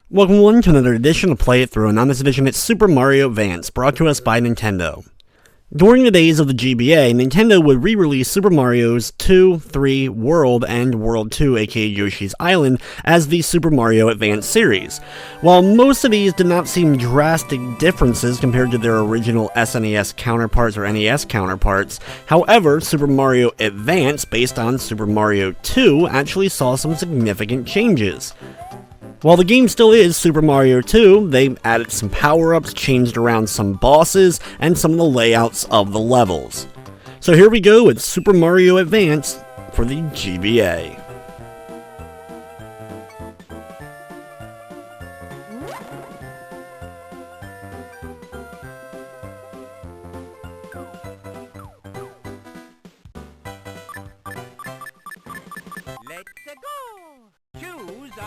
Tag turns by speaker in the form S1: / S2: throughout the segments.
S1: Welcome everyone to another edition of Play It Through, and on this edition it's Super Mario Advance, brought to us by Nintendo. During the days of the GBA, Nintendo would re-release Super Mario's 2, 3, World, and World 2, aka Yoshi's Island, as the Super Mario Advance series. While most of these did not seem drastic differences compared to their original SNES counterparts or NES counterparts, however, Super Mario Advance, based on Super Mario 2, actually saw some significant changes. While the game still is Super Mario 2, they added some power-ups, changed around some bosses, and some of the layouts of the levels. So here we go with Super Mario Advance for the GBA.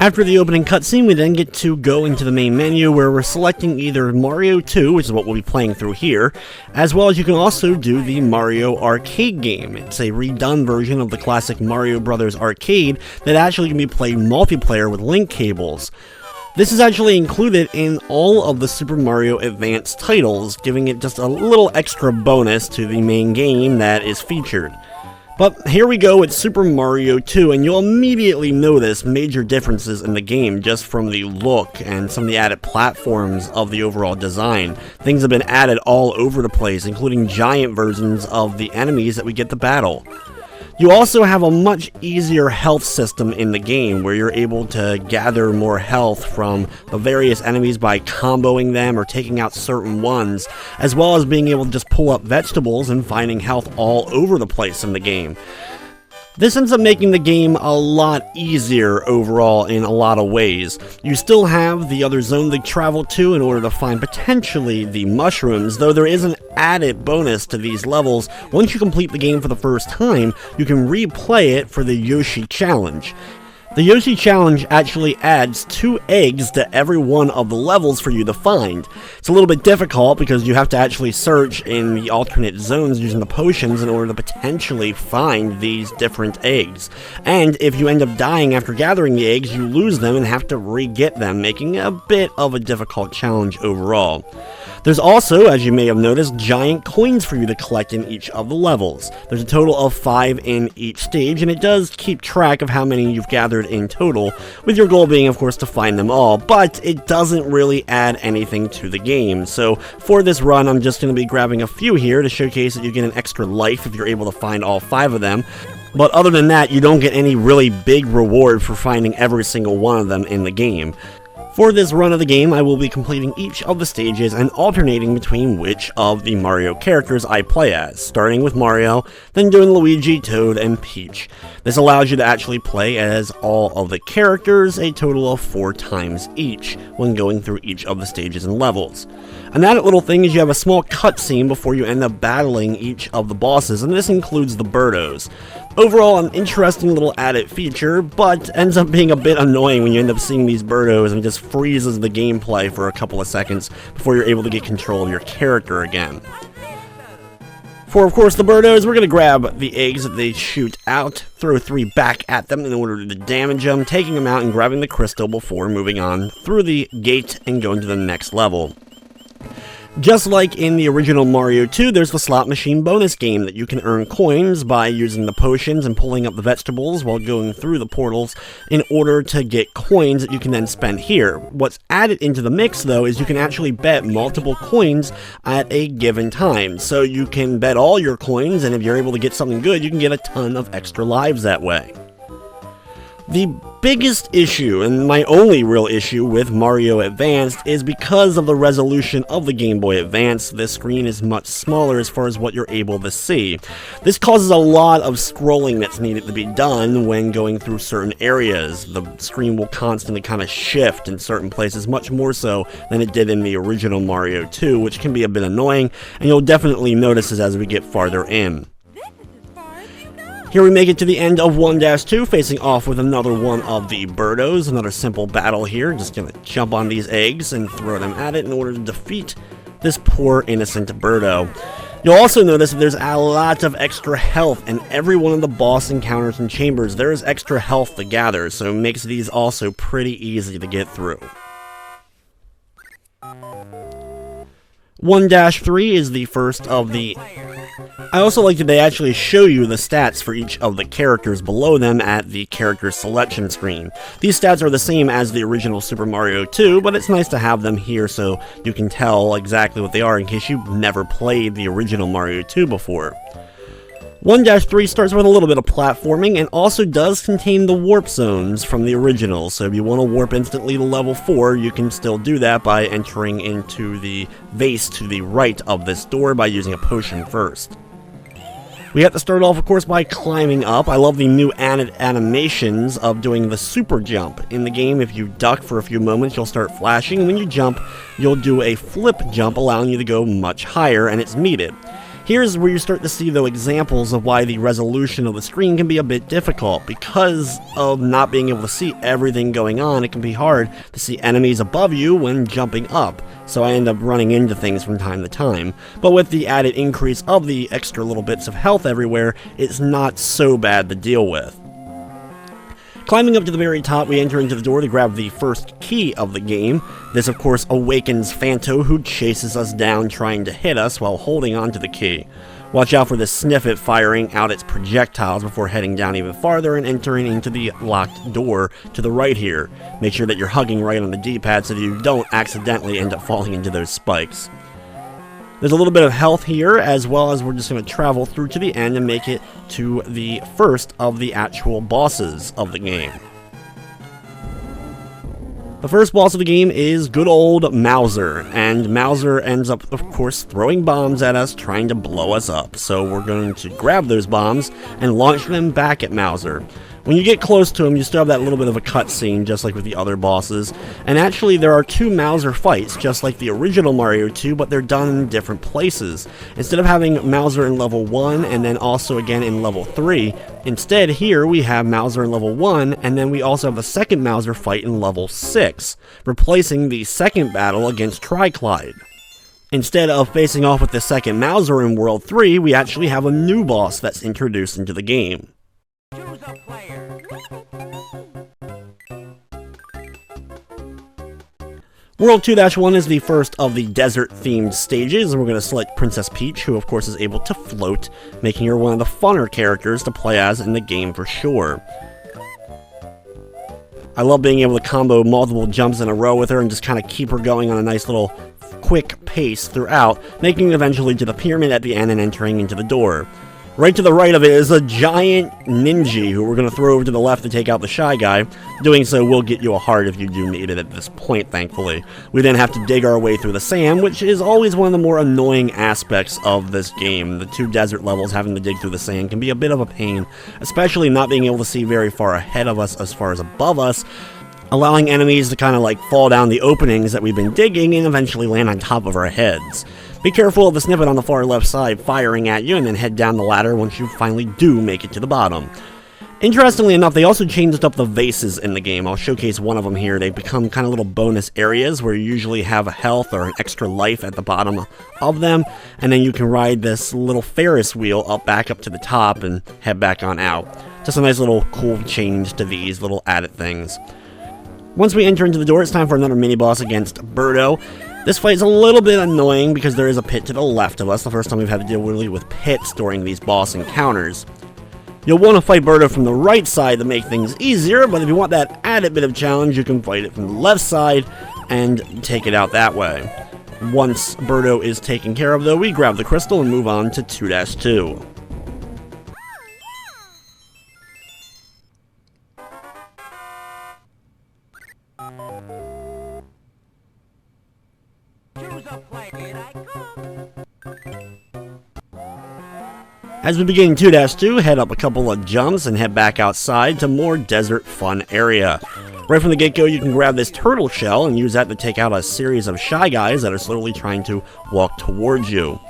S1: After the opening cutscene, we then get to go into the main menu where we're selecting either Mario 2, which is what we'll be playing through here, as well as you can also do the Mario arcade game. It's a redone version of the classic Mario Brothers arcade that actually can be played multiplayer with link cables. This is actually included in all of the Super Mario Advance titles, giving it just a little extra bonus to the main game that is featured. But here we go with Super Mario 2, and you'll immediately notice major differences in the game just from the look and some of the added platforms of the overall design. Things have been added all over the place, including giant versions of the enemies that we get to battle. You also have a much easier health system in the game where you're able to gather more health from the various enemies by comboing them or taking out certain ones, as well as being able to just pull up vegetables and finding health all over the place in the game. This ends up making the game a lot easier overall in a lot of ways. You still have the other zone to travel to in order to find potentially the mushrooms, though there is an added bonus to these levels. Once you complete the game for the first time, you can replay it for the Yoshi Challenge. The Yoshi Challenge actually adds 2 eggs to every one of the levels for you to find. It's a little bit difficult because you have to actually search in the alternate zones using the potions in order to potentially find these different eggs. And if you end up dying after gathering the eggs, you lose them and have to re-get them, making it a bit of a difficult challenge overall. There's also, as you may have noticed, giant coins for you to collect in each of the levels. There's a total of 5 in each stage, and it does keep track of how many you've gathered in total, with your goal being, of course, to find them all, but it doesn't really add anything to the game. So for this run, I'm just going to be grabbing a few here to showcase that you get an extra life if you're able to find all 5 of them. But other than that, you don't get any really big reward for finding every single one of them in the game. For this run of the game, I will be completing each of the stages and alternating between which of the Mario characters I play as, starting with Mario, then doing Luigi, Toad, and Peach. This allows you to actually play as all of the characters a total of 4 times each when going through each of the stages and levels. An added little thing is you have a small cutscene before you end up battling each of the bosses, and this includes the Burrows. Overall, an interesting little added feature, but ends up being a bit annoying when you end up seeing these Bertos and just freezes the gameplay for a couple of seconds before you're able to get control of your character again. For, of course, the Burrows, we're going to grab the eggs that they shoot out, throw 3 back at them in order to damage them, taking them out and grabbing the crystal before moving on through the gate and going to the next level. Just like in the original Mario 2, there's the slot machine bonus game that you can earn coins by using the potions and pulling up the vegetables while going through the portals in order to get coins that you can then spend here. What's added into the mix, though, is you can actually bet multiple coins at a given time. So you can bet all your coins, and if you're able to get something good, you can get a ton of extra lives that way. The biggest issue, and my only real issue with Mario Advanced, is because of the resolution of the Game Boy Advance. This screen is much smaller as far as what you're able to see. This causes a lot of scrolling that's needed to be done when going through certain areas. The screen will constantly kind of shift in certain places, much more so than it did in the original Mario 2, which can be a bit annoying, and you'll definitely notice this as we get farther in. Here we make it to the end of 1-2, facing off with another one of the Burrows. Another simple battle here. Just gonna jump on these eggs and throw them at it in order to defeat this poor innocent Berto. You'll also notice that there's a lot of extra health in every one of the boss encounters and chambers. There is extra health to gather, so it makes these also pretty easy to get through. 1-3 is the first of the... I also like that they actually show you the stats for each of the characters below them at the character selection screen. These stats are the same as the original Super Mario 2, but it's nice to have them here so you can tell exactly what they are in case you've never played the original Mario 2 before. 1-3 starts with a little bit of platforming and also does contain the warp zones from the original, so if you want to warp instantly to level 4, you can still do that by entering into the vase to the right of this door by using a potion first. We have to start off, of course, by climbing up. I love the new added animations of doing the super jump. In the game, if you duck for a few moments, you'll start flashing, and when you jump, you'll do a flip jump, allowing you to go much higher, and it's needed. Here's where you start to see, though, examples of why the resolution of the screen can be a bit difficult. Because of not being able to see everything going on, it can be hard to see enemies above you when jumping up, so I end up running into things from time to time. But with the added increase of the extra little bits of health everywhere, it's not so bad to deal with. Climbing up to the very top, we enter into the door to grab the first key of the game. This, of course, awakens Phanto, who chases us down trying to hit us while holding onto the key. Watch out for the Sniffet firing out its projectiles before heading down even farther and entering into the locked door to the right here. Make sure that you're hugging right on the D-pad so that you don't accidentally end up falling into those spikes. There's a little bit of health here, as well as we're just going to travel through to the end and make it to the first of the actual bosses of the game. The first boss of the game is good old Mauser, and Mauser ends up, of course, throwing bombs at us, trying to blow us up. So we're going to grab those bombs and launch them back at Mauser. When you get close to him, you still have that little bit of a cutscene, just like with the other bosses. And actually, there are two Mauser fights, just like the original Mario 2, but they're done in different places. Instead of having Mauser in level 1, and then also again in level 3, instead here we have Mauser in level 1, and then we also have a second Mauser fight in level 6, replacing the second battle against Trichloride. Instead of facing off with the second Mauser in World 3, we actually have a new boss that's introduced into the game.
S2: Choose a player.
S1: World 2-1 is the first of the desert-themed stages, and we're going to select Princess Peach, who of course is able to float, making her one of the funner characters to play as in the game for sure. I love being able to combo multiple jumps in a row with her and just kind of keep her going on a nice little quick pace throughout, making it eventually to the pyramid at the end and entering into the door. Right to the right of it is a giant ninja who we're going to throw over to the left to take out the Shy Guy. Doing so will get you a heart if you do need it at this point, thankfully. We then have to dig our way through the sand, which is always one of the more annoying aspects of this game. The two desert levels having to dig through the sand can be a bit of a pain, especially not being able to see very far ahead of us as far as above us, allowing enemies to kind of like fall down the openings that we've been digging and eventually land on top of our heads. Be careful of the Sniffet on the far left side firing at you, and then head down the ladder once you finally do make it to the bottom. Interestingly enough, they also changed up the vases in the game. I'll showcase one of them here. They've become kind of little bonus areas where you usually have a health or an extra life at the bottom of them, and then you can ride this little Ferris wheel back up to the top and head back on out. Just a nice little cool change to these little added things. Once we enter into the door, it's time for another mini-boss against Berto. This fight is a little bit annoying because there is a pit to the left of us, the first time we've had to deal really with pits during these boss encounters. You'll want to fight Berto from the right side to make things easier, but if you want that added bit of challenge, you can fight it from the left side and take it out that way. Once Berto is taken care of, though, we grab the crystal and move on to 2-2. As we begin 2-2, head up a couple of jumps and head back outside to more desert fun area. Right from the get-go, you can grab this turtle shell and use that to take out a series of Shy Guys that are slowly trying to walk towards you.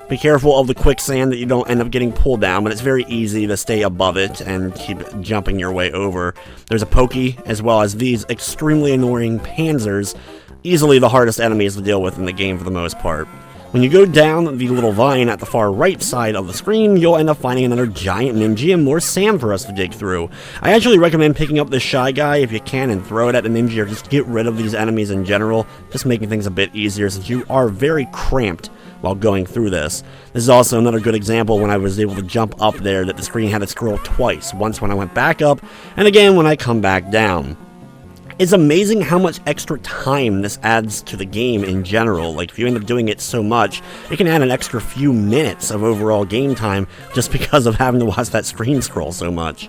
S1: Be careful of the quicksand that you don't end up getting pulled down, but it's very easy to stay above it and keep jumping your way over. There's a pokey, as well as these extremely annoying panzers easily the hardest enemies to deal with in the game for the most part. When you go down the little vine at the far right side of the screen, you'll end up finding another giant Ninja and more sand for us to dig through. I actually recommend picking up this Shy Guy if you can and throw it at the Ninja, or just get rid of these enemies in general, just making things a bit easier since you are very cramped while going through this. This is also another good example when I was able to jump up there that the screen had to scroll twice, once when I went back up, and again when I come back down. It's amazing how much extra time this adds to the game in general. Like, if you end up doing it so much, it can add an extra few minutes of overall game time just because of having to watch that screen scroll so much.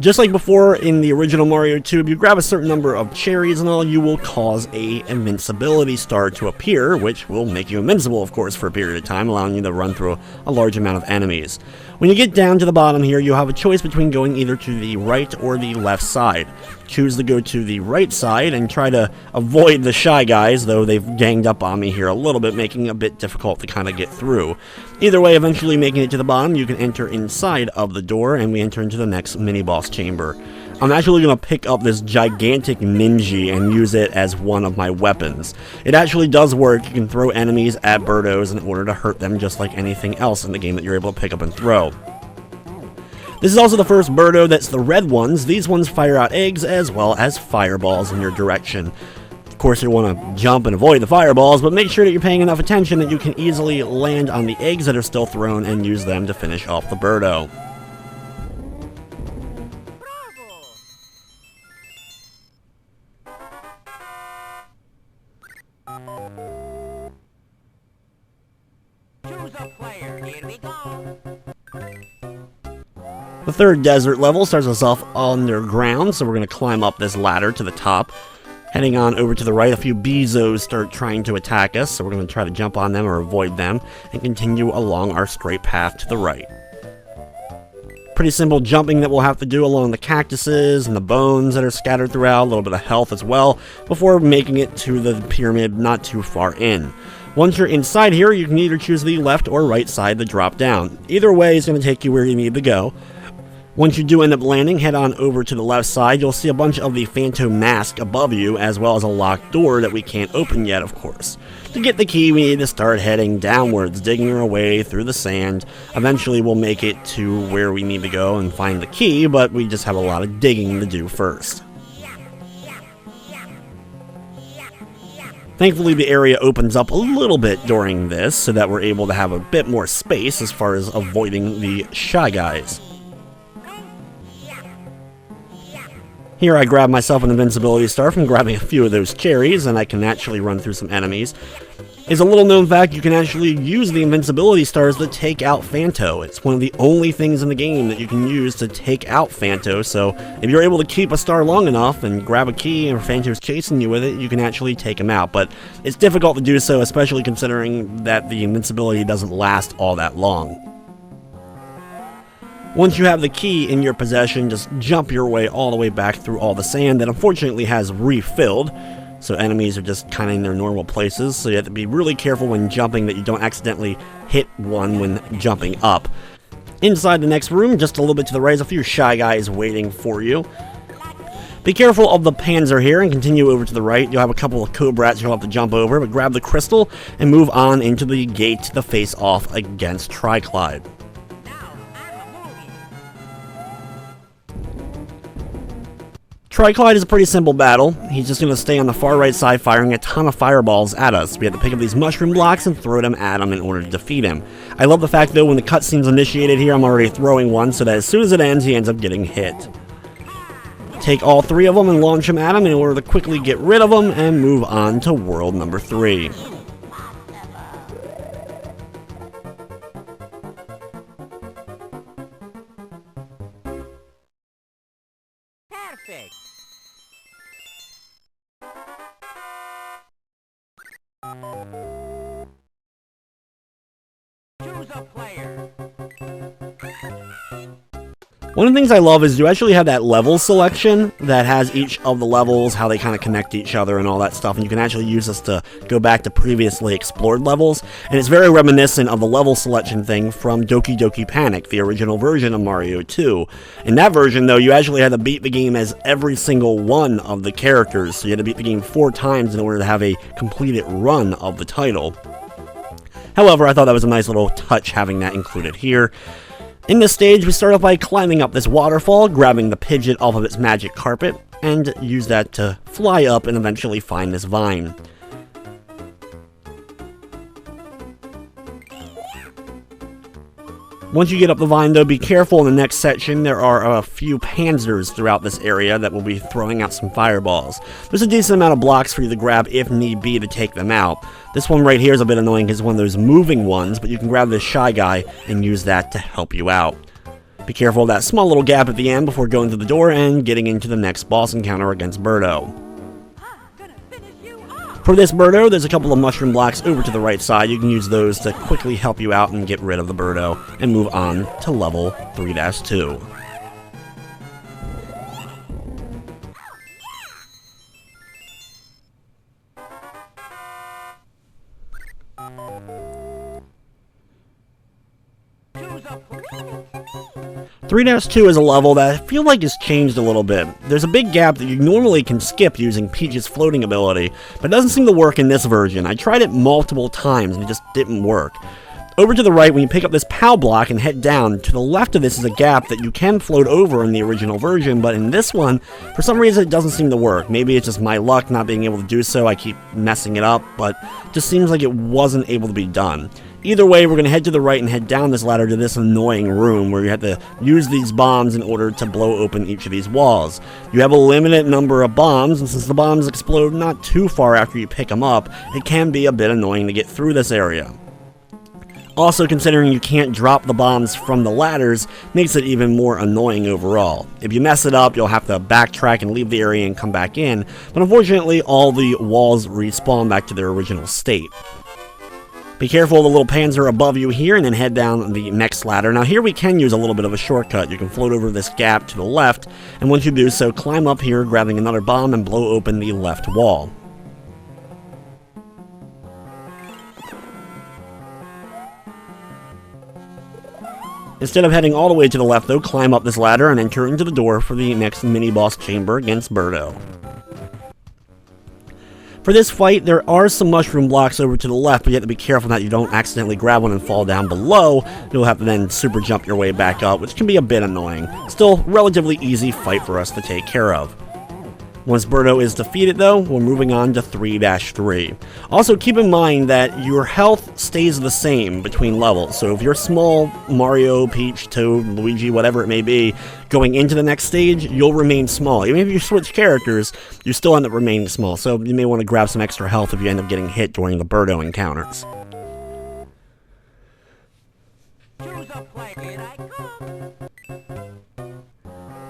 S1: Just like before in the original Mario 2, if you grab a certain number of cherries and all, you will cause a invincibility star to appear, which will make you invincible, of course, for a period of time, allowing you to run through a large amount of enemies. When you get down to the bottom here, you'll have a choice between going either to the right or the left side. Choose to go to the right side and try to avoid the Shy Guys, though they've ganged up on me here a little bit, making it a bit difficult to kind of get through. Either way, eventually making it to the bottom, you can enter inside of the door, and we enter into the next mini-boss chamber. I'm actually going to pick up this gigantic Ninja and use it as one of my weapons. It actually does work. You can throw enemies at Burrows in order to hurt them just like anything else in the game that you're able to pick up and throw. This is also the first Berto that's the red ones. These ones fire out eggs as well as fireballs in your direction. Of course, you want to jump and avoid the fireballs, but make sure that you're paying enough attention that you can easily land on the eggs that are still thrown and use them to finish off the Berto.
S2: Choose a player. Here we go.
S1: The third desert level starts us off underground, so we're going to climb up this ladder to the top. Heading on over to the right, a few Bezos start trying to attack us, so we're going to try to jump on them or avoid them, and continue along our straight path to the right. Pretty simple jumping that we'll have to do along the cactuses and the bones that are scattered throughout, a little bit of health as well, before making it to the pyramid not too far in. Once you're inside here, you can either choose the left or right side to drop down. Either way is going to take you where you need to go. Once you do end up landing, head on over to the left side. You'll see a bunch of the Phantom Mask above you, as well as a locked door that we can't open yet, of course. To get the key, we need to start heading downwards, digging our way through the sand. Eventually, we'll make it to where we need to go and find the key, but we just have a lot of digging to do first. Thankfully, the area opens up a little bit during this, so that we're able to have a bit more space as far as avoiding the Shy Guys. Here I grab myself an invincibility star from grabbing a few of those cherries, and I can actually run through some enemies. It's a little known fact, you can actually use the invincibility stars to take out Phanto. It's one of the only things in the game that you can use to take out Phanto, so if you're able to keep a star long enough and grab a key and Phanto's chasing you with it, you can actually take him out. But it's difficult to do so, especially considering that the invincibility doesn't last all that long. Once you have the key in your possession, just jump your way all the way back through all the sand that unfortunately has refilled. So enemies are just kind of in their normal places, so you have to be really careful when jumping that you don't accidentally hit one when jumping up. Inside the next room, just a little bit to the right, is a few Shy Guys waiting for you. Be careful of the Panzer here and continue over to the right. You'll have a couple of Cobrats you'll have to jump over, but grab the crystal and move on into the gate to face off against Trichloride. Trichloride is a pretty simple battle. He's just going to stay on the far right side firing a ton of fireballs at us. We have to pick up these mushroom blocks and throw them at him in order to defeat him. I love the fact though when the cutscene's initiated here, I'm already throwing one so that as soon as it ends, he ends up getting hit. Take all three of them and launch them at him in order to quickly get rid of them and move on to world number 3.
S2: Perfect. Choose a player.
S1: One of the things I love is you actually have that level selection that has each of the levels, how they kind of connect to each other and all that stuff, and you can actually use this to go back to previously explored levels, and it's very reminiscent of the level selection thing from Doki Doki Panic, the original version of Mario 2. In that version, though, you actually had to beat the game as every single one of the characters, so you had to beat the game 4 times in order to have a completed run of the title. However, I thought that was a nice little touch having that included here. In this stage, we start off by climbing up this waterfall, grabbing the Pidgeot off of its magic carpet, and use that to fly up and eventually find this vine. Once you get up the vine, though, be careful in the next section. There are a few panzers throughout this area that will be throwing out some fireballs. There's a decent amount of blocks for you to grab if need be to take them out. This one right here is a bit annoying because it's one of those moving ones, but you can grab this Shy Guy and use that to help you out. Be careful of that small little gap at the end before going to the door and getting into the next boss encounter against Berto. For this Berto, there's a couple of mushroom blocks over to the right side. You can use those to quickly help you out and get rid of the Berto and move on to level 3-2.
S2: Choose a player.
S1: 3-2 is a level that I feel like has changed a little bit. There's a big gap that you normally can skip using Peach's floating ability, but it doesn't seem to work in this version. I tried it multiple times and it just didn't work. Over to the right, when you pick up this POW block and head down, to the left of this is a gap that you can float over in the original version, but in this one, for some reason it doesn't seem to work. Maybe it's just my luck not being able to do so, I keep messing it up, but it just seems like it wasn't able to be done. Either way, we're going to head to the right and head down this ladder to this annoying room where you have to use these bombs in order to blow open each of these walls. You have a limited number of bombs, and since the bombs explode not too far after you pick them up, it can be a bit annoying to get through this area. Also, considering you can't drop the bombs from the ladders, makes it even more annoying overall. If you mess it up, you'll have to backtrack and leave the area and come back in, but unfortunately all the walls respawn back to their original state. Be careful of the little panzer above you here, and then head down the next ladder. Now here we can use a little bit of a shortcut. You can float over this gap to the left, and once you do so, climb up here, grabbing another bomb, and blow open the left wall. Instead of heading all the way to the left, though, climb up this ladder and enter into the door for the next mini-boss chamber against Berto. For this fight, there are some mushroom blocks over to the left, but you have to be careful that you don't accidentally grab one and fall down below. You'll have to then super jump your way back up, which can be a bit annoying. Still, relatively easy fight for us to take care of. Once Berto is defeated, though, we're moving on to 3-3. Also, keep in mind that your health stays the same between levels, so if you're small, Mario, Peach, Toad, Luigi, whatever it may be, going into the next stage, you'll remain small. Even if you switch characters, you still end up remaining small, so you may want to grab some extra health if you end up getting hit during the Berto encounters.
S2: Choose a player. Here I come.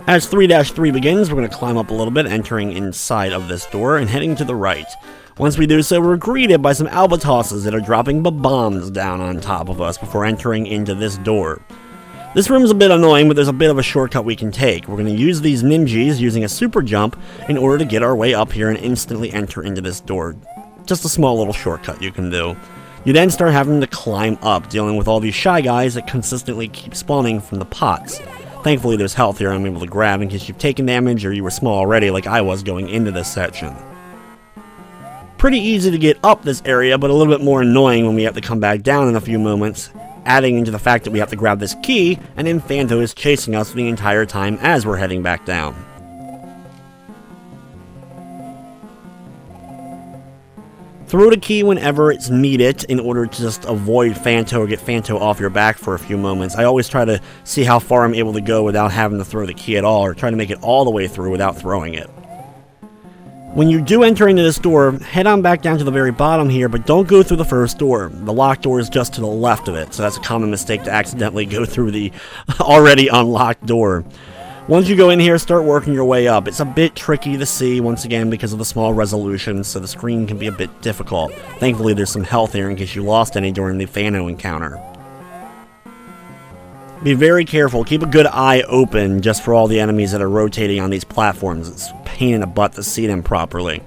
S1: As 3-3 begins, we're going to climb up a little bit, entering inside of this door and heading to the right. Once we do so, we're greeted by some albatrosses that are dropping bombs down on top of us before entering into this door. This room is a bit annoying, but there's a bit of a shortcut we can take. We're going to use these ninjas using a super jump in order to get our way up here and instantly enter into this door. Just a small little shortcut you can do. You then start having to climb up, dealing with all these Shy Guys that consistently keep spawning from the pots. Thankfully there's health here I'm able to grab in case you've taken damage or you were small already like I was going into this section. Pretty easy to get up this area, but a little bit more annoying when we have to come back down in a few moments, adding into the fact that we have to grab this key, and then Phanto is chasing us the entire time as we're heading back down. Throw the key whenever it's needed in order to just avoid Phanto or get Phanto off your back for a few moments. I always try to see how far I'm able to go without having to throw the key at all, or try to make it all the way through without throwing it. When you do enter into this door, head on back down to the very bottom here, but don't go through the first door. The locked door is just to the left of it, so that's a common mistake to accidentally go through the already unlocked door. Once you go in here, start working your way up. It's a bit tricky to see, once again, because of the small resolution, so the screen can be a bit difficult. Thankfully, there's some health here in case you lost any during the Phanto encounter. Be very careful. Keep a good eye open just for all the enemies that are rotating on these platforms. It's a pain in the butt to see them properly.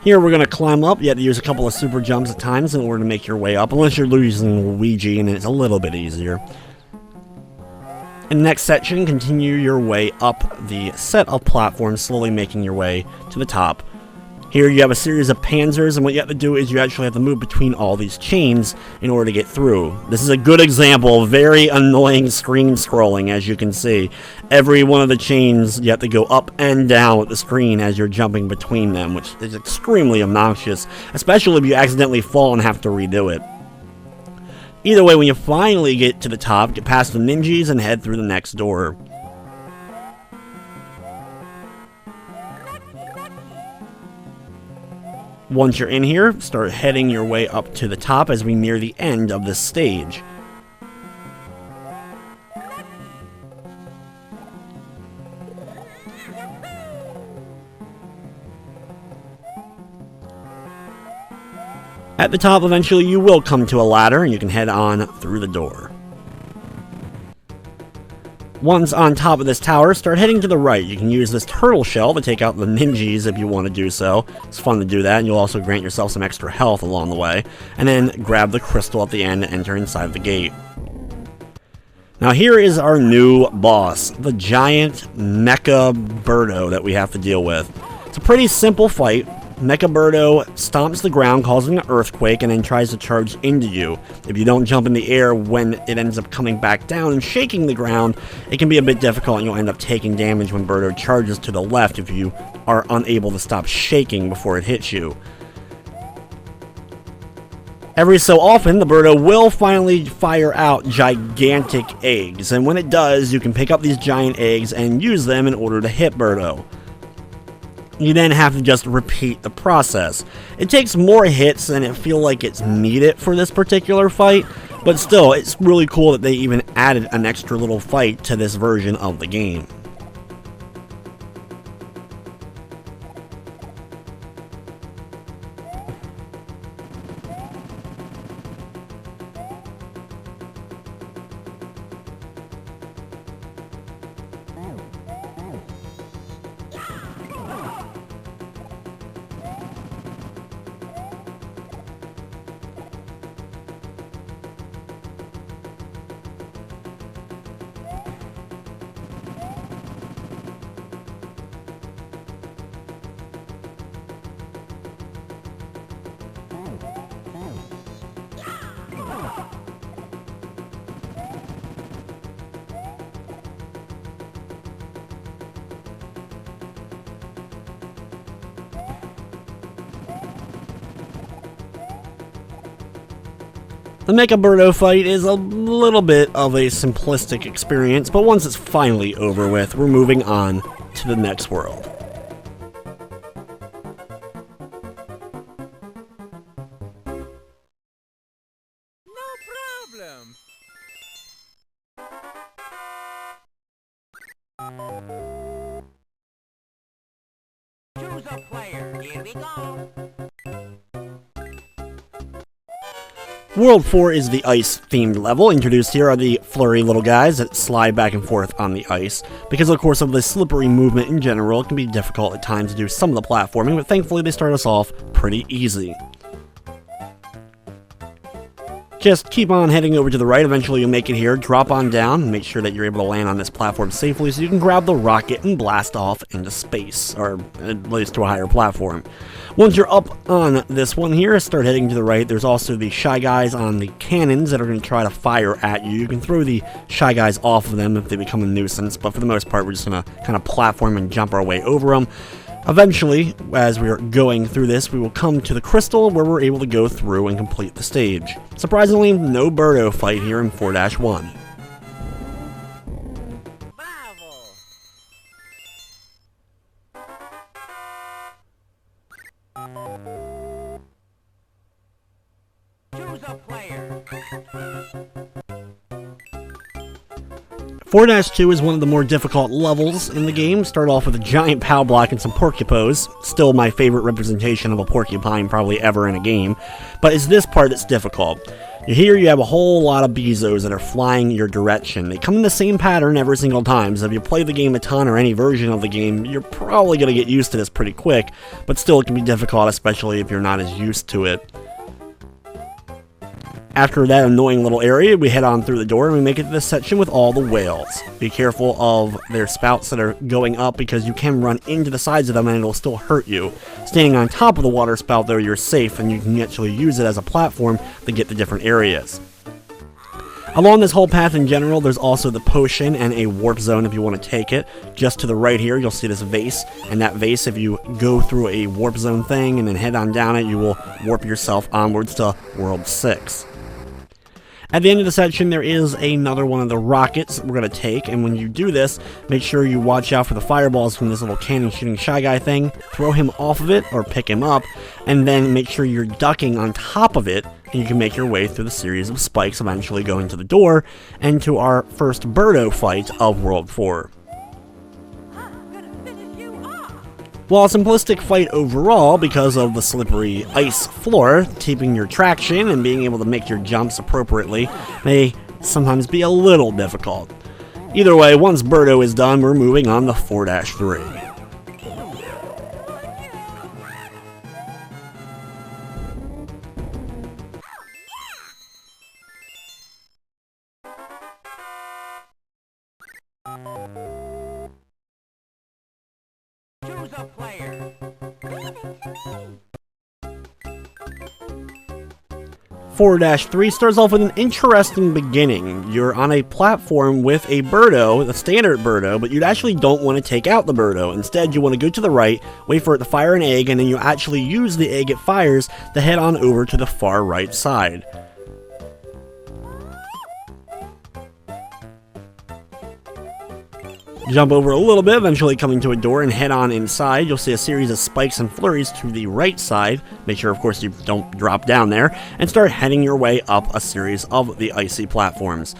S1: Here we're going to climb up. You have to use a couple of super jumps at times in order to make your way up, unless you're using Luigi and it's a little bit easier. In the next section, continue your way up the set of platforms, slowly making your way to the top. Here you have a series of panzers, and what you have to do is you actually have to move between all these chains in order to get through. This is a good example of very annoying screen scrolling, as you can see. Every one of the chains, you have to go up and down with the screen as you're jumping between them, which is extremely obnoxious, especially if you accidentally fall and have to redo it. Either way, when you finally get to the top, get past the ninjas and head through the next door. Once you're in here, start heading your way up to the top as we near the end of this stage. At the top, eventually you will come to a ladder and you can head on through the door. Once on top of this tower, start heading to the right. You can use this turtle shell to take out the ninjas if you want to do so. It's fun to do that, and you'll also grant yourself some extra health along the way. And then grab the crystal at the end and enter inside the gate. Now here is our new boss, the giant Mecha Berto that we have to deal with. It's a pretty simple fight. Mecha Burrows stomps the ground, causing an earthquake, and then tries to charge into you. If you don't jump in the air when it ends up coming back down and shaking the ground, it can be a bit difficult and you'll end up taking damage when Berto charges to the left if you are unable to stop shaking before it hits you. Every so often, the Berto will finally fire out gigantic eggs, and when it does, you can pick up these giant eggs and use them in order to hit Berto. You then have to just repeat the process. It takes more hits than it feel like it's needed for this particular fight, but still, it's really cool that they even added an extra little fight to this version of the game. The Mecha Berto fight is a little bit of a simplistic experience, but once it's finally over with, we're moving on to the next world.
S2: No problem. Choose a player. Here we go.
S1: World 4 is the ice-themed level. Introduced here are the flurry little guys that slide back and forth on the ice. Because of course of the slippery movement in general, it can be difficult at times to do some of the platforming, but thankfully they start us off pretty easy. Just keep on heading over to the right, eventually you'll make it here, drop on down, and make sure that you're able to land on this platform safely so you can grab the rocket and blast off into space, or at least to a higher platform. Once you're up on this one here, start heading to the right. There's also the Shy Guys on the cannons that are going to try to fire at you. You can throw the Shy Guys off of them if they become a nuisance, but for the most part we're just going to kind of platform and jump our way over them. Eventually, as we are going through this, we will come to the crystal where we're able to go through and complete the stage. Surprisingly, no Berto fight here in 4-1.
S2: Bravo. Choose a player.
S1: 4-2 is one of the more difficult levels in the game. Start off with a giant POW block and some porcupos. Still my favorite representation of a porcupine probably ever in a game. But it's this part that's difficult. Here you have a whole lot of Bezos that are flying your direction. They come in the same pattern every single time, so if you play the game a ton or any version of the game, you're probably going to get used to this pretty quick, but still it can be difficult, especially if you're not as used to it. After that annoying little area, we head on through the door and we make it to this section with all the whales. Be careful of their spouts that are going up because you can run into the sides of them and it'll still hurt you. Standing on top of the water spout though, you're safe and you can actually use it as a platform to get to different areas. Along this whole path in general, there's also the potion and a warp zone if you want to take it. Just to the right here, you'll see this vase, and that vase, if you go through a warp zone thing and then head on down it, you will warp yourself onwards to World 6. At the end of the section, there is another one of the rockets we're going to take, and when you do this, make sure you watch out for the fireballs from this little cannon shooting Shy Guy thing. Throw him off of it, or pick him up, and then make sure you're ducking on top of it, and you can make your way through the series of spikes, eventually going to the door, and to our first Berto fight of World 4. While a simplistic fight overall, because of the slippery ice floor, keeping your traction and being able to make your jumps appropriately may sometimes be a little difficult. Either way, once Berto is done, we're moving on to 4-3.
S2: Choose a player.
S1: 4-3 starts off with an interesting beginning. You're on a platform with a Berto, the standard Berto, but you actually don't want to take out the Berto. Instead, you want to go to the right, wait for it to fire an egg, and then you actually use the egg it fires to head on over to the far right side. Jump over a little bit, eventually coming to a door and head on inside. You'll see a series of spikes and flurries to the right side. Make sure, of course, you don't drop down there. And start heading your way up a series of the icy platforms.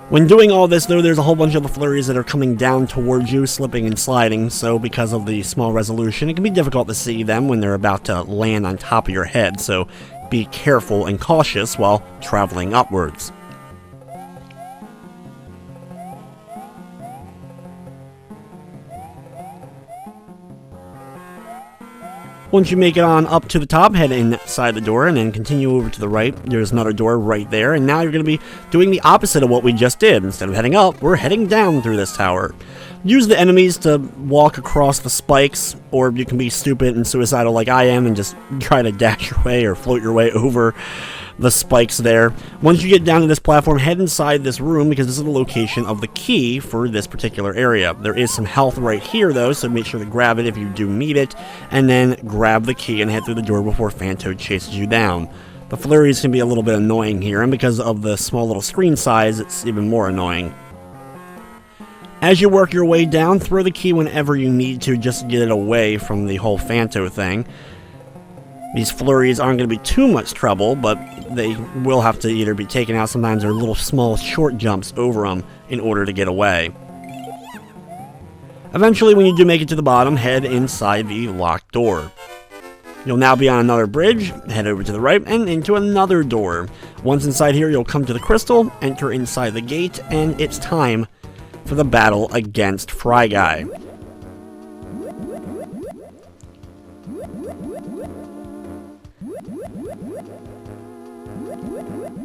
S1: When doing all this, though, there's a whole bunch of the flurries that are coming down towards you, slipping and sliding. So because of the small resolution, it can be difficult to see them when they're about to land on top of your head. So be careful and cautious while traveling upwards. Once you make it on up to the top, head inside the door and then continue over to the right. There's another door right there, and now you're going to be doing the opposite of what we just did. Instead of heading up, we're heading down through this tower. Use the enemies to walk across the spikes, or you can be stupid and suicidal like I am and just try to dash your way or float your way over the spikes there. Once you get down to this platform, head inside this room because this is the location of the key for this particular area. There is some health right here though, so make sure to grab it if you do need it, and then grab the key and head through the door before Phantoad chases you down. The flurries can be a little bit annoying here, and because of the small little screen size, it's even more annoying. As you work your way down, throw the key whenever you need to just to get it away from the whole Phantoad thing. These flurries aren't going to be too much trouble, but they will have to either be taken out. Sometimes they're little small short jumps over them in order to get away. Eventually, when you do make it to the bottom, head inside the locked door. You'll now be on another bridge, head over to the right, and into another door. Once inside here, you'll come to the crystal, enter inside the gate, and it's time for the battle against Fry Guy.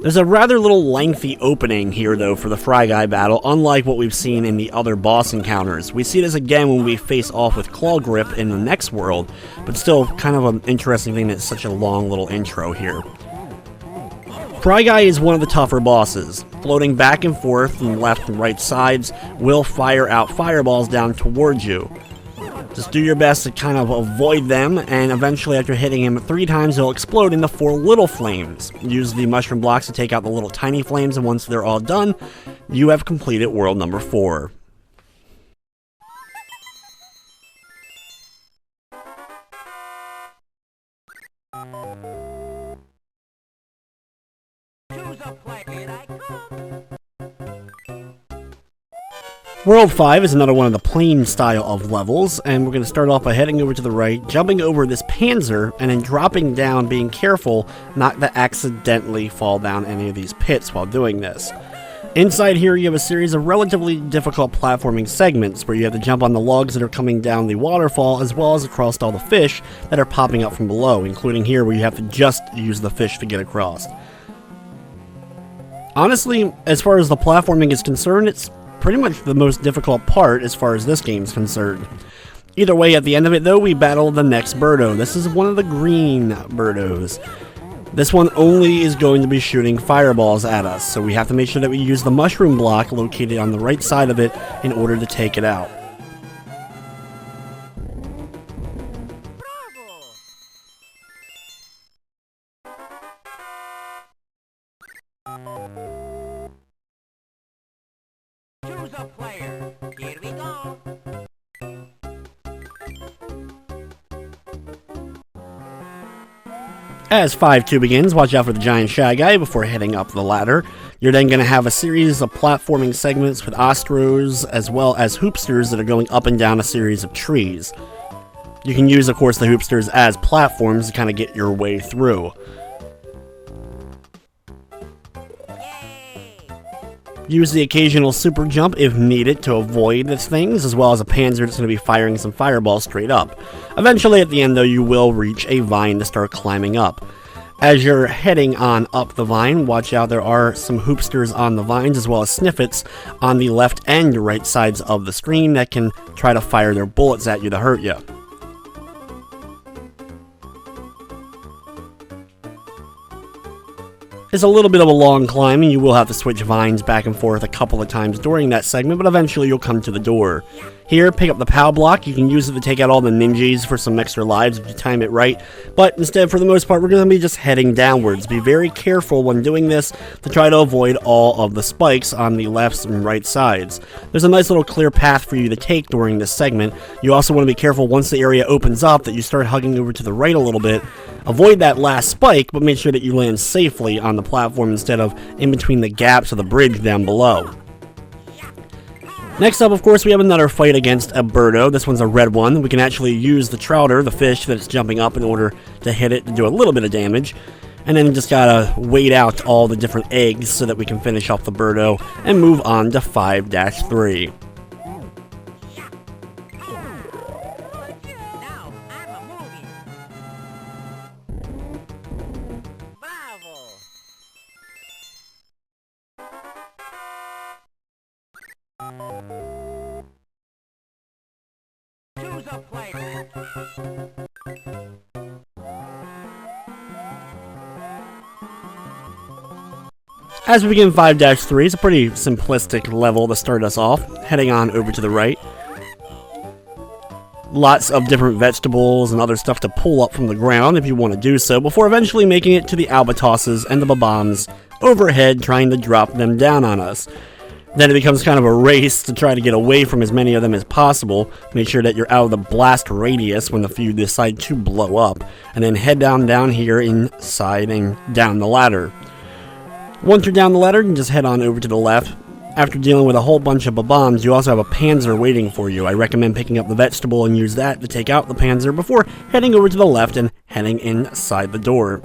S1: There's a rather little lengthy opening here, though, for the Fry Guy battle, unlike what we've seen in the other boss encounters. We see this again when we face off with Claw Grip in the next world, but still kind of an interesting thing that it's such a long little intro here. Fry Guy is one of the tougher bosses. Floating back and forth from left and right sides will fire out fireballs down towards you. Just do your best to kind of avoid them, and eventually after hitting him 3 times, he'll explode into 4 little flames. Use the mushroom blocks to take out the little tiny flames, and once they're all done, you have completed world number 4.
S2: Choose a player. Here I come.
S1: World 5 is another one of the plane style of levels, and we're going to start off by heading over to the right, jumping over this Panzer, and then dropping down, being careful not to accidentally fall down any of these pits while doing this. Inside here you have a series of relatively difficult platforming segments where you have to jump on the logs that are coming down the waterfall, as well as across all the fish that are popping up from below, including here where you have to just use the fish to get across. Honestly, as far as the platforming is concerned, it's pretty much the most difficult part as far as this game's concerned. Either way, at the end of it though, we battle the next Berto. This is one of the green Bertos. This one only is going to be shooting fireballs at us, so we have to make sure that we use the mushroom block located on the right side of it in order to take it out.
S2: Choose a player. Here we go.
S1: As 5-2 begins, watch out for the giant shy guy before heading up the ladder. You're then going to have a series of platforming segments with Ostros as well as hoopsters that are going up and down a series of trees. You can use, of course, the hoopsters as platforms to kind of get your way through. Use the occasional super jump if needed to avoid these things, as well as a Panzer that's going to be firing some fireballs straight up. Eventually, at the end though, you will reach a vine to start climbing up. As you're heading on up the vine, watch out, there are some hoopsters on the vines, as well as sniffets on the left and right sides of the screen that can try to fire their bullets at you to hurt you. It's a little bit of a long climb, and you will have to switch vines back and forth a couple of times during that segment, but eventually you'll come to the door. Here, pick up the POW block. You can use it to take out all the ninjas for some extra lives if you time it right, but instead, for the most part, we're going to be just heading downwards. Be very careful when doing this to try to avoid all of the spikes on the left and right sides. There's a nice little clear path for you to take during this segment. You also want to be careful once the area opens up that you start hugging over to the right a little bit. Avoid that last spike, but make sure that you land safely on the platform instead of in between the gaps of the bridge down below. Next up, of course, we have another fight against a Berto. This one's a red one. We can actually use the trouter, the fish that's jumping up, in order to hit it to do a little bit of damage. And then just gotta wait out all the different eggs so that we can finish off the Berto and move on to 5-3.
S2: Now I'm a movie. Bravo. Choose a player.
S1: As we begin 5-3, it's a pretty simplistic level to start us off, heading on over to the right. Lots of different vegetables and other stuff to pull up from the ground if you want to do so, before eventually making it to the albatrosses and the bombs overhead, trying to drop them down on us. Then it becomes kind of a race to try to get away from as many of them as possible. Make sure that you're out of the blast radius when the few decide to blow up, and then head down here inside and down the ladder. Once you're down the ladder, you can just head on over to the left. After dealing with a whole bunch of bombs, you also have a Panzer waiting for you. I recommend picking up the vegetable and use that to take out the Panzer before heading over to the left and heading inside the door.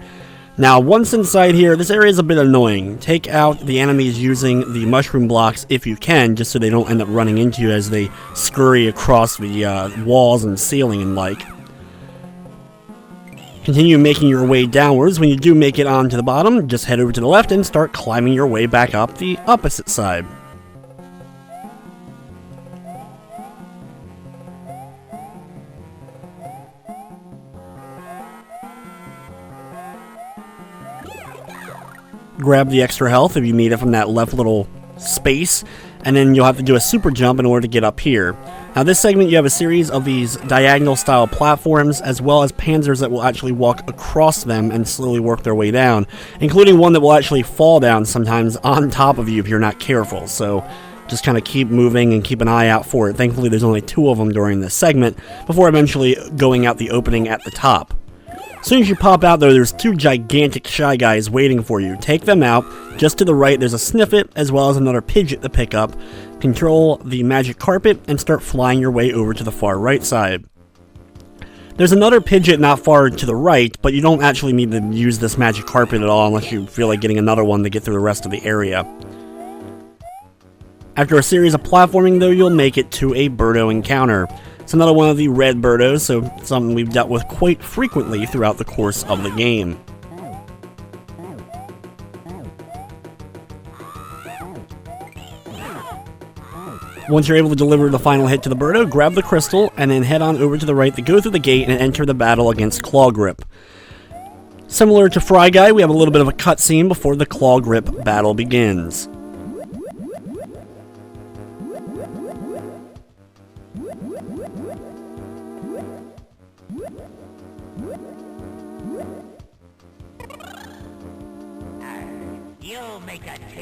S1: Now, once inside here, this area is a bit annoying. Take out the enemies using the mushroom blocks if you can, just so they don't end up running into you as they scurry across the walls and ceiling and like. Continue making your way downwards. When you do make it onto the bottom, just head over to the left and start climbing your way back up the opposite side. Grab the extra health if you need it from that left little space, and then you'll have to do a super jump in order to get up here. Now this segment you have a series of these diagonal style platforms, as well as panzers that will actually walk across them and slowly work their way down, including one that will actually fall down sometimes on top of you if you're not careful, so just kind of keep moving and keep an eye out for it. Thankfully there's only 2 of them during this segment, before eventually going out the opening at the top. As soon as you pop out though, there's 2 gigantic shy guys waiting for you. Take them out. Just to the right there's a sniffet, as well as another pidget to pick up. control the magic carpet and start flying your way over to the far right side. There's another Pidgeot not far to the right, but you don't actually need to use this magic carpet at all unless you feel like getting another one to get through the rest of the area. After a series of platforming though, you'll make it to a Berto encounter. It's another one of the red Burrows, so something we've dealt with quite frequently throughout the course of the game. Once you're able to deliver the final hit to the Berto, grab the crystal, and then head on over to the right to go through the gate and enter the battle against Claw Grip. Similar to Fry Guy, we have a little bit of a cutscene before the Claw Grip battle begins.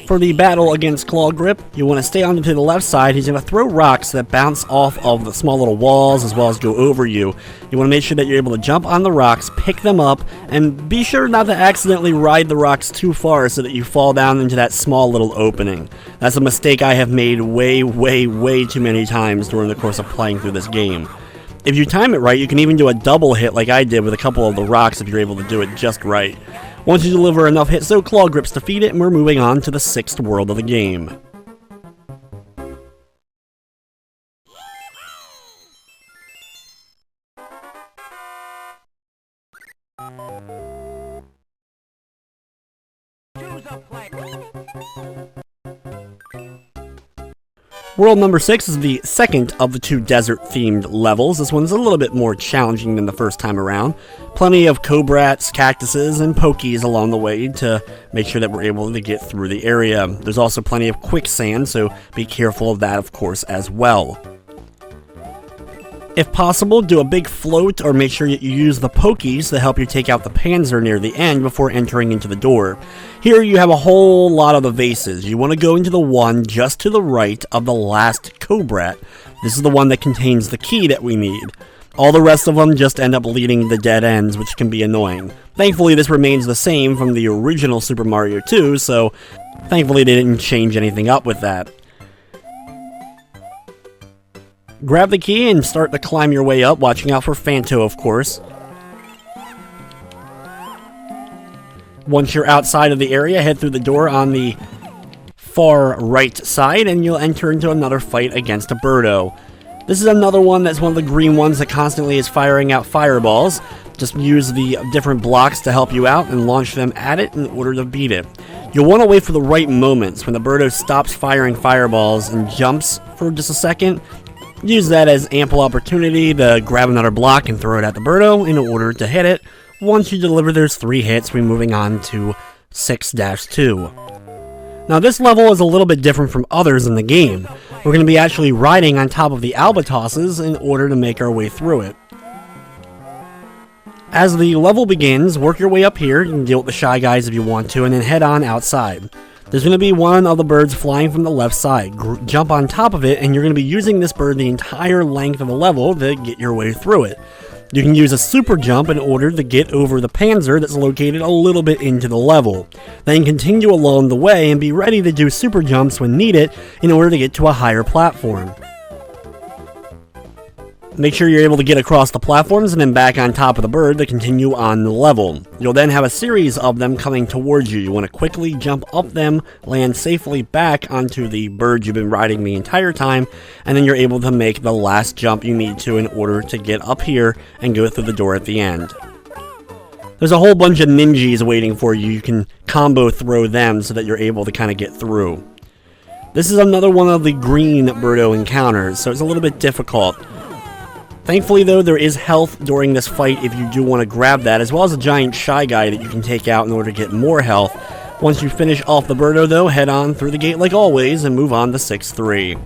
S1: For the battle against Claw Grip, you want to stay on to the left side. He's going to throw rocks that bounce off of the small little walls as well as go over you. You want to make sure that you're able to jump on the rocks, pick them up, and be sure not to accidentally ride the rocks too far so that you fall down into that small little opening. That's a mistake I have made way too many times during the course of playing through this game. If you time it right, you can even do a double hit like I did with a couple of the rocks if you're able to do it just right. Once you deliver enough hits so Claw Grip's defeat it, and we're moving on to the 6th world of the game.
S2: Choose a player.
S1: World number 6 is the second of the 2 desert-themed levels. This one's a little bit more challenging than the first time around. Plenty of cobrats, cactuses, and pokies along the way to make sure that we're able to get through the area. There's also plenty of quicksand, so be careful of that, of course, as well. If possible, do a big float or make sure you use the pokies to help you take out the Panzer near the end before entering into the door. Here you have a whole lot of the vases. You want to go into the one just to the right of the last Cobrat. This is the one that contains the key that we need. All the rest of them just end up leading to dead ends, which can be annoying. Thankfully, this remains the same from the original Super Mario 2, so thankfully they didn't change anything up with that. Grab the key and start to climb your way up, watching out for Phanto, of course. Once you're outside of the area, head through the door on the far right side, and you'll enter into another fight against a Berto. This is another one that's one of the green ones that constantly is firing out fireballs. Just use the different blocks to help you out and launch them at it in order to beat it. You'll want to wait for the right moments when the Berto stops firing fireballs and jumps for just a second. Use that as ample opportunity to grab another block and throw it at the Berto in order to hit it. Once you deliver those 3 hits, we're moving on to 6-2. Now this level is a little bit different from others in the game. We're going to be actually riding on top of the albatrosses in order to make our way through it. As the level begins, work your way up here. You can deal with the Shy Guys if you want to, and then head on outside. There's going to be one of the birds flying from the left side. Jump on top of it, and you're going to be using this bird the entire length of the level to get your way through it. You can use a super jump in order to get over the Panzer that's located a little bit into the level. Then continue along the way and be ready to do super jumps when needed in order to get to a higher platform. Make sure you're able to get across the platforms and then back on top of the bird to continue on the level. You'll then have a series of them coming towards you. You want to quickly jump up them, land safely back onto the bird you've been riding the entire time, and then you're able to make the last jump you need to in order to get up here and go through the door at the end. There's a whole bunch of ninjas waiting for you. You can combo throw them so that you're able to kind of get through. This is another one of the green Berto encounters, so it's a little bit difficult. Thankfully, though, there is health during this fight if you do want to grab that, as well as a giant Shy Guy that you can take out in order to get more health. Once you finish off the Berto, though, head on through the gate like always and move on to 6-3.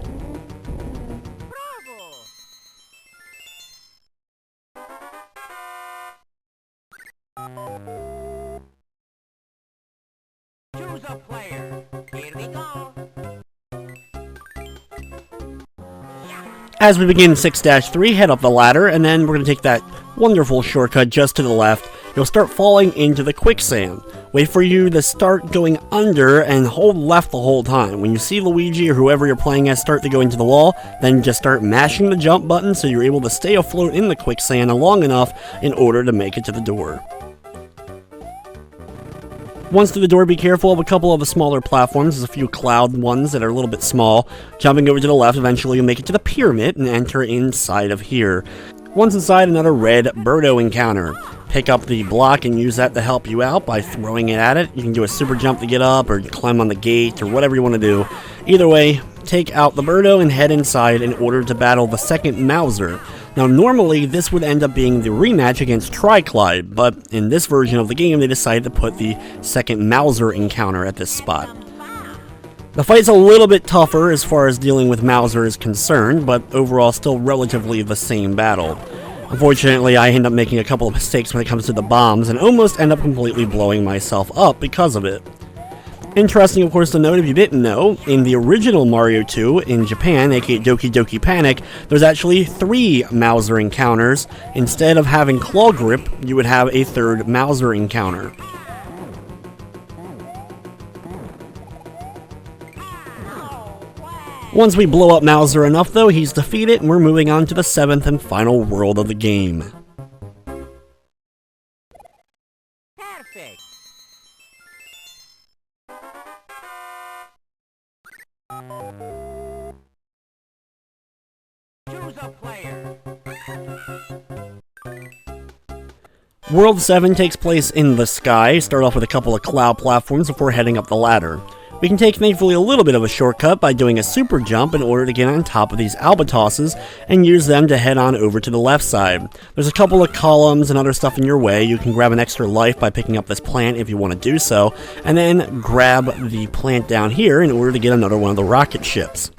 S2: Choose a player. Here we go.
S1: As we begin 6-3, head up the ladder, and then we're going to take that wonderful shortcut just to the left, you'll start falling into the quicksand. Wait for you to start going under and hold left the whole time. When you see Luigi or whoever you're playing as start to go into the wall, then just start mashing the jump button so you're able to stay afloat in the quicksand long enough in order to make it to the door. Once to the door, be careful of a couple of the smaller platforms. There's a few cloud ones that are a little bit small. Jumping over to the left, eventually you'll make it to the pyramid and enter inside of here. Once inside, another red Berto encounter. Pick up the block and use that to help you out by throwing it at it. You can do a super jump to get up or climb on the gate or whatever you want to do. Either way, take out the Berto and head inside in order to battle the second Mauser. Now normally this would end up being the rematch against Trichloride, but in this version of the game they decided to put the second Mauser encounter at this spot. The fight's a little bit tougher as far as dealing with Mauser is concerned, but overall still relatively the same battle. Unfortunately, I end up making a couple of mistakes when it comes to the bombs and almost end up completely blowing myself up because of it. Interesting, of course, to note, if you didn't know, in the original Mario 2 in Japan, aka Doki Doki Panic, there's actually 3 Mauser encounters. Instead of having Claw Grip, you would have a 3rd Mauser encounter. Once we blow up Mauser enough, though, he's defeated, and we're moving on to the 7th and final world of the game.
S2: Perfect. Choose a player.
S1: World 7 takes place in the sky. Start off with a couple of cloud platforms before heading up the ladder. We can take, thankfully, a little bit of a shortcut by doing a super jump in order to get on top of these albatrosses and use them to head on over to the left side. There's a couple of columns and other stuff in your way. You can grab an extra life by picking up this plant if you want to do so, and then grab the plant down here in order to get another one of the rocket ships.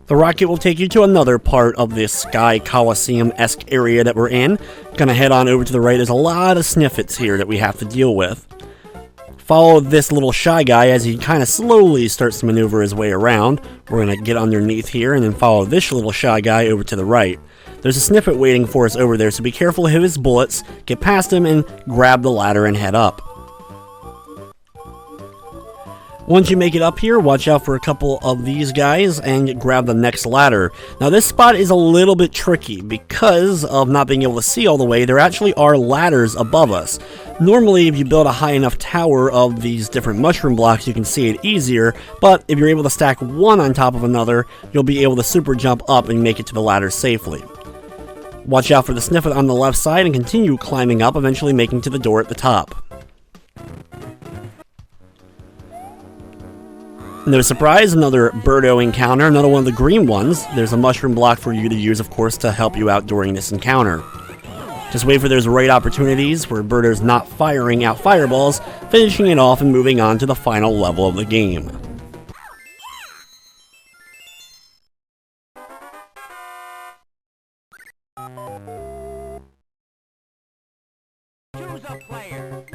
S1: The rocket will take you to another part of this Sky Coliseum-esque area that we're in. Gonna head on over to the right. There's a lot of sniffets here that we have to deal with. Follow this little shy guy as he kind of slowly starts to maneuver his way around. We're going to get underneath here and then follow this little shy guy over to the right. There's a sniffet waiting for us over there, so be careful of his bullets, get past him, and grab the ladder and head up. Once you make it up here, watch out for a couple of these guys and grab the next ladder. Now this spot is a little bit tricky because of not being able to see all the way. There actually are ladders above us. Normally, if you build a high enough tower of these different mushroom blocks, you can see it easier, but if you're able to stack one on top of another, you'll be able to super jump up and make it to the ladder safely. Watch out for the sniffet on the left side and continue climbing up, eventually making to the door at the top. No surprise, another Berto encounter, another one of the green ones. There's a mushroom block for you to use, of course, to help you out during this encounter. Just wait for those right opportunities where Berto's not firing out fireballs, finishing it off and moving on to the final level of the game.
S2: Choose a player.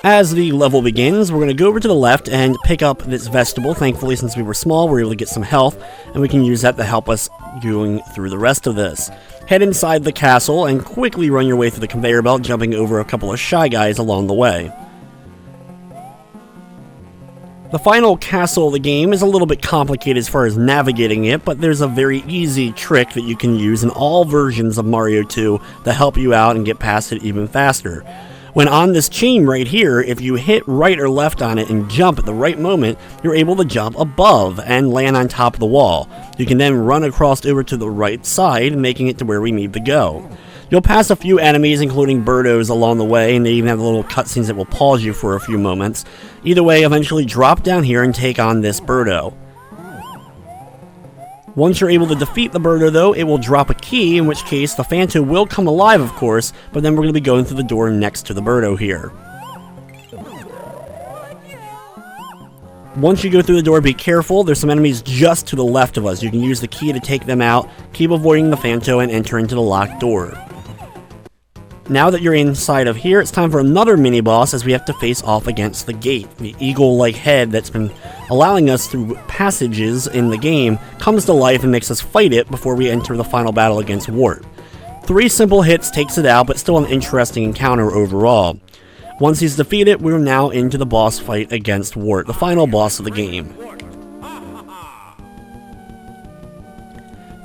S1: As the level begins, we're going to go over to the left and pick up this vegetable. Thankfully, since we were small, we were able to get some health, and we can use that to help us going through the rest of this. Head inside the castle and quickly run your way through the conveyor belt, jumping over a couple of shy guys along the way. The final castle of the game is a little bit complicated as far as navigating it, but there's a very easy trick that you can use in all versions of Mario 2 to help you out and get past it even faster. When on this chain right here, if you hit right or left on it and jump at the right moment, you're able to jump above and land on top of the wall. You can then run across over to the right side, making it to where we need to go. You'll pass a few enemies, including Burrows, along the way, and they even have the little cutscenes that will pause you for a few moments. Either way, eventually drop down here and take on this Berto. Once you're able to defeat the Berto, though, it will drop a key, in which case the Phanto will come alive, of course, but then we're going to be going through the door next to the Berto here. Once you go through the door, be careful. There's some enemies just to the left of us. You can use the key to take them out, keep avoiding the Phanto, and enter into the locked door. Now that you're inside of here, it's time for another mini-boss as we have to face off against the gate. The eagle-like head that's been allowing us through passages in the game comes to life and makes us fight it before we enter the final battle against Wart. 3 simple hits takes it out, but still an interesting encounter overall. Once he's defeated, we're now into the boss fight against Wart, the final boss of the game.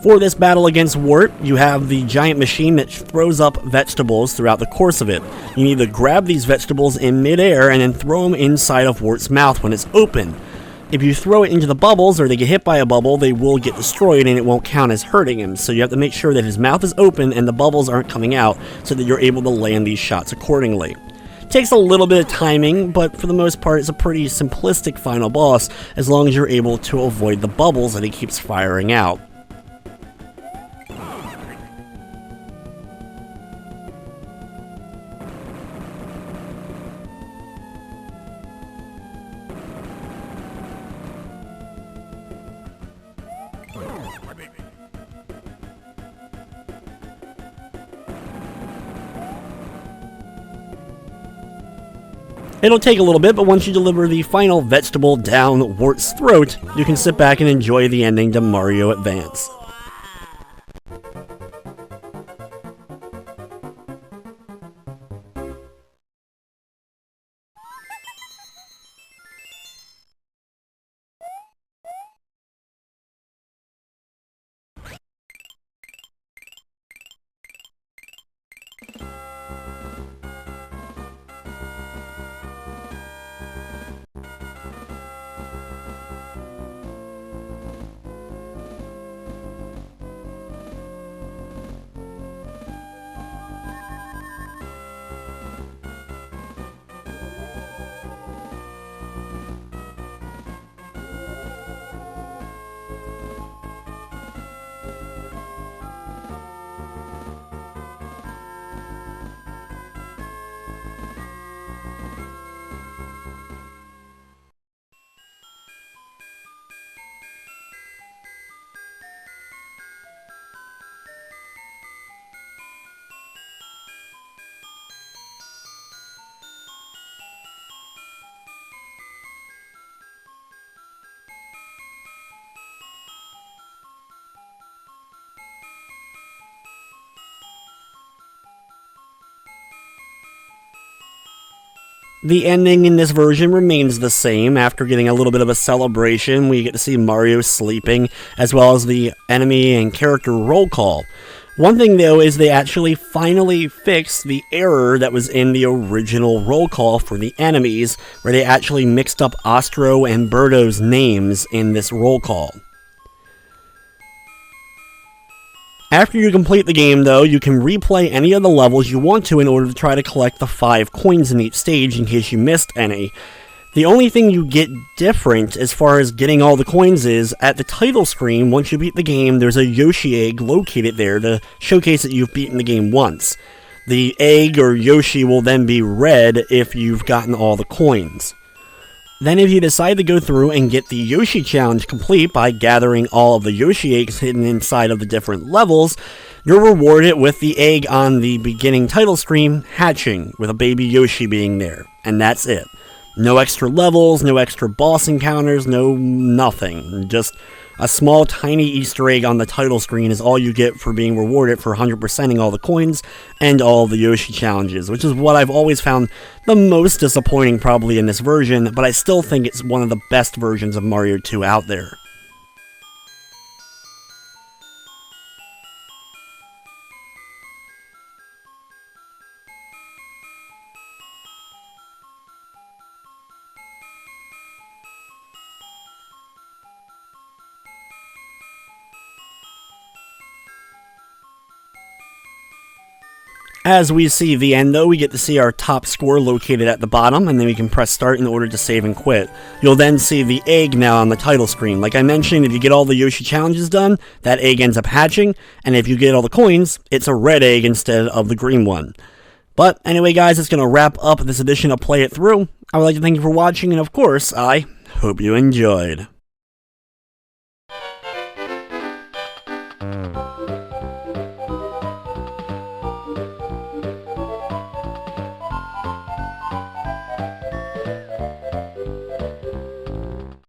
S1: For this battle against Wart, you have the giant machine that throws up vegetables throughout the course of it. You need to grab these vegetables in midair and then throw them inside of Wart's mouth when it's open. If you throw it into the bubbles or they get hit by a bubble, they will get destroyed and it won't count as hurting him. So you have to make sure that his mouth is open and the bubbles aren't coming out so that you're able to land these shots accordingly. It takes a little bit of timing, but for the most part it's a pretty simplistic final boss as long as you're able to avoid the bubbles that he keeps firing out. It'll take a little bit, but once you deliver the final vegetable down Wart's throat, you can sit back and enjoy the ending to Mario Advance. The ending in this version remains the same. After getting a little bit of a celebration, we get to see Mario sleeping, as well as the enemy and character roll call. One thing though is they actually finally fixed the error that was in the original roll call for the enemies, where they actually mixed up Ostro and Berto's names in this roll call. After you complete the game, though, you can replay any of the levels you want to in order to try to collect the 5 coins in each stage in case you missed any. The only thing you get different as far as getting all the coins is, at the title screen, once you beat the game, there's a Yoshi Egg located there to showcase that you've beaten the game once. The egg or Yoshi will then be red if you've gotten all the coins. Then if you decide to go through and get the Yoshi challenge complete by gathering all of the Yoshi eggs hidden inside of the different levels, you're rewarded with the egg on the beginning title screen hatching, with a baby Yoshi being there. And that's it. No extra levels, no extra boss encounters, no nothing. Just a small tiny Easter egg on the title screen is all you get for being rewarded for 100%ing all the coins and all the Yoshi challenges, which is what I've always found the most disappointing probably in this version, but I still think it's one of the best versions of Mario 2 out there. As we see the end though, we get to see our top score located at the bottom, and then we can press start in order to save and quit. You'll then see the egg now on the title screen. Like I mentioned, if you get all the Yoshi challenges done, that egg ends up hatching, and if you get all the coins, it's a red egg instead of the green one. But anyway guys, that's going to wrap up this edition of Play It Through. I would like to thank you for watching, and of course, I hope you enjoyed.